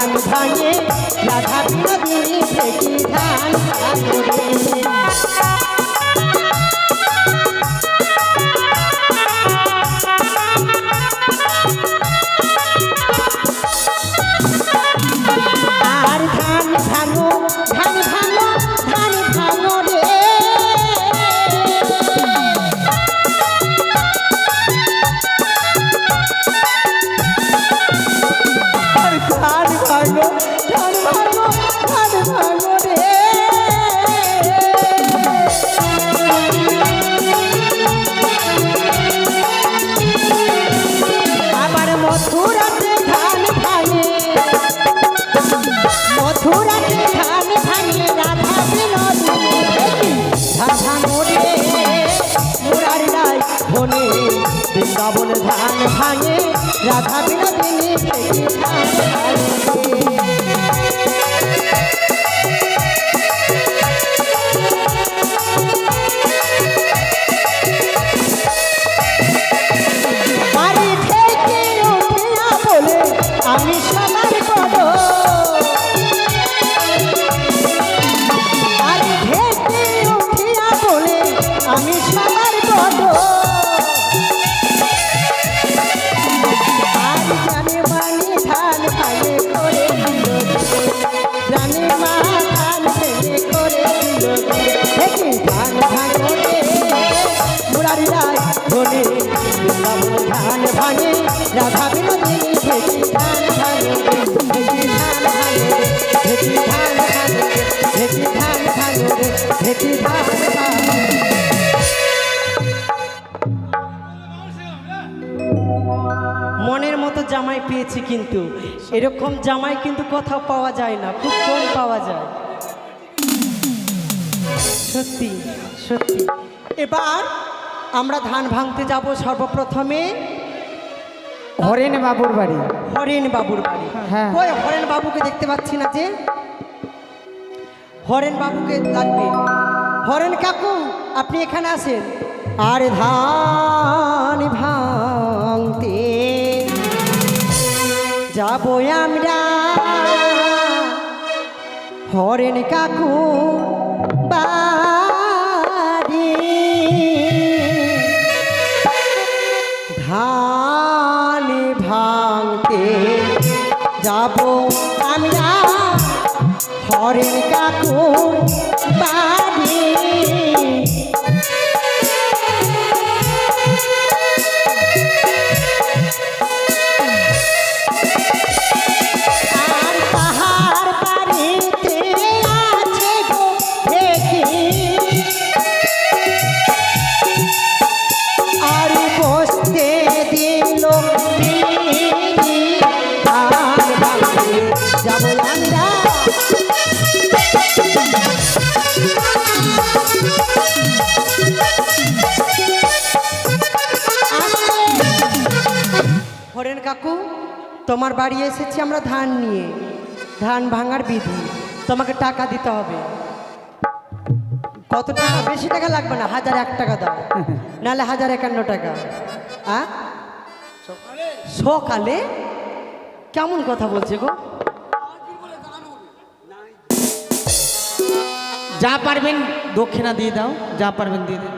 ধান ভাঙে রাধা বিনোদিনী ঢেকি ধান ভাঙে আর ধান ভাঙো ধান ভাঙো ধান ভাঙো রে ধান ভাঙো ধান ভাঙো ধান ভাঙো রে আবার মথুরাতে ধান ভাঙে মথুরাতে ধান ভাঙে রাধা বিনোদিনী ধান ভাঙো রে মুরারি রায় বনে বৃন্দাবনে ধান ভাঙে রাধা বিনোদিনী ধান ভাঙে বাড়ি থেকে উঠিয়া বলে আমি সবার পদ বাড়ি থেকে উঠিয়া বলে আমি সবার পদ আর জানে মানি ধান ভাঙে করে দিল জানে মা ধান ফেলে করে দিল দেখি ধান ভাঙো রে মুরারি রায় বনে বৃন্দাবন ধান ভাঙে রাধা বিনোদিনী ঢেকি ধান ভাঙে ঢেকি ধান ভাঙে ঢেকি ধান ভাঙে ঢেকি ধান ভাঙে ঢেকি ধান ভাঙে মনের মতো জামাই পেয়েছি কিন্তু এরকম জামাই কিন্তু কোথাও পাওয়া যায় না খুব কম পাওয়া যায় সত্যি সত্যি এবার আমরা ধান ভাঙতে যাব সর্বপ্রথমে হরেন বাবুর বাড়ি। হরেন বাবুর বাড়ি হ্যাঁ। ওই হরেন বাবুকে দেখতে পাচ্ছি না যে হরেন বাবুকে লাগবে হরেন কাকু আপনি এখানে আসেন আর ধান ভাঙতে যাবো আমরা হরেন কাকু বাড়ি ধান ভাঙতে যাবো আমরা হরেন কাকু বাড়ি আর পাহাড় বাড়িতে আছে গো দেখি আর বসতে দিল ধান ভাঙতে যাবো আমরা হরেন কাকু তোমার বাড়ি এসেছি আমরা ধান নিয়ে ধান ভাঙার বিধি তোমাকে টাকা দিতে হবে কত টাকা বেশি টাকা লাগবে না 1001 টাকা দাও নাহলে 1051 টাকা সকালে কেমন কথা বলছে গো যা পারবেন দক্ষিণা দিয়ে দাও যা পারবেন দিয়ে দিন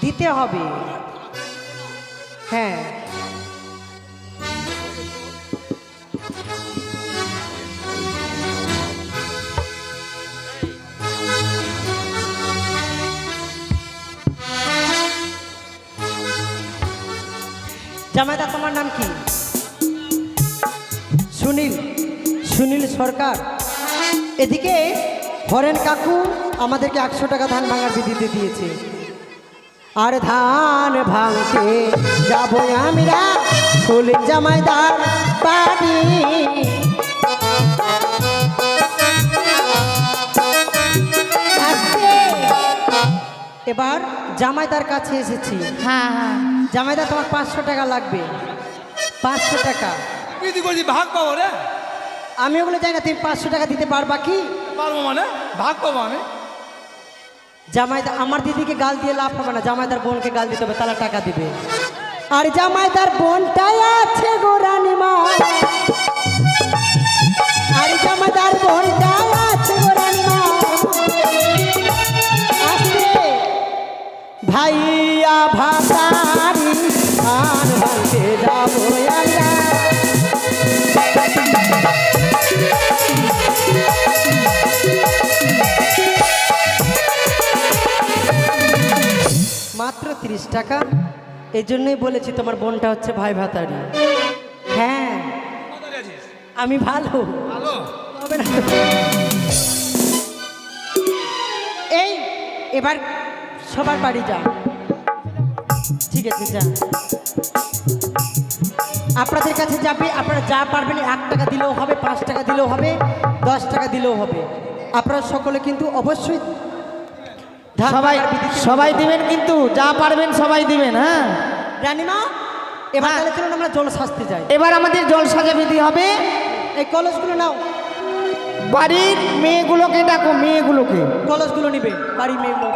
দিতে হবে হ্যাঁ জামাইদা তোমার নাম কি সুনীল সুনীল সরকার এদিকে হরেন কাকু আমাদেরকে 100 টাকা ধান ভাঙার বিধিতে দিয়েছে আর ধান ভাঙতে যাবো আমরা সুনীল জামাইদার বাড়ি এবার জামাইদার কাছে এসেছি হ্যাঁ হ্যাঁ জামাইদা তোমার 500 টাকা লাগবে 500 টাকা ভাগ পাবো রে আমি ওগুলো জানি না তুমি 500 টাকা দিতে পারবা কি পারবো মানে ভাগ পাবো আমি জামাইদা আমার দিদিকে গাল দিয়ে লাভ হবে না জামাইদার বোনকে গাল দিতে হবে তাহলে টাকা দিবে আর জামাইদার বোনটাই আছে গোরানি টাকা? এই জন্যই বলেছি তোমার বোনটা হচ্ছে ভাই ভাতারি। হ্যাঁ কোথায় আছিস? আমি ভালো। ভালো। হবে না। এই এবার সবার বাড়ি যা। ঠিক আছে যা। আপনাদের কাছে যাবে, আপনারা যা পারবেন 1 টাকা দিলেও হবে, 5 টাকা দিলেও হবে, 10 টাকা দিলেও হবে। আপনারা সকলে কিন্তু অবশ্যই ধান সবাই ভাগার বিধিতে- সবাই দিবেন কিন্তু যা পারবেন সবাই দিবেন। হ্যাঁ রানীমা এবার হ্যাঁ। তাহলে চলুন আমরা জল সাজতে যাই। এবার আমাদের জলসাজা বিধি হবে। এই কলসগুলো নাও, বাড়ির মেয়েগুলোকে ডাকো, মেয়েগুলোকে। কলসগুলো নিবে বাড়ির মেয়েগুলো।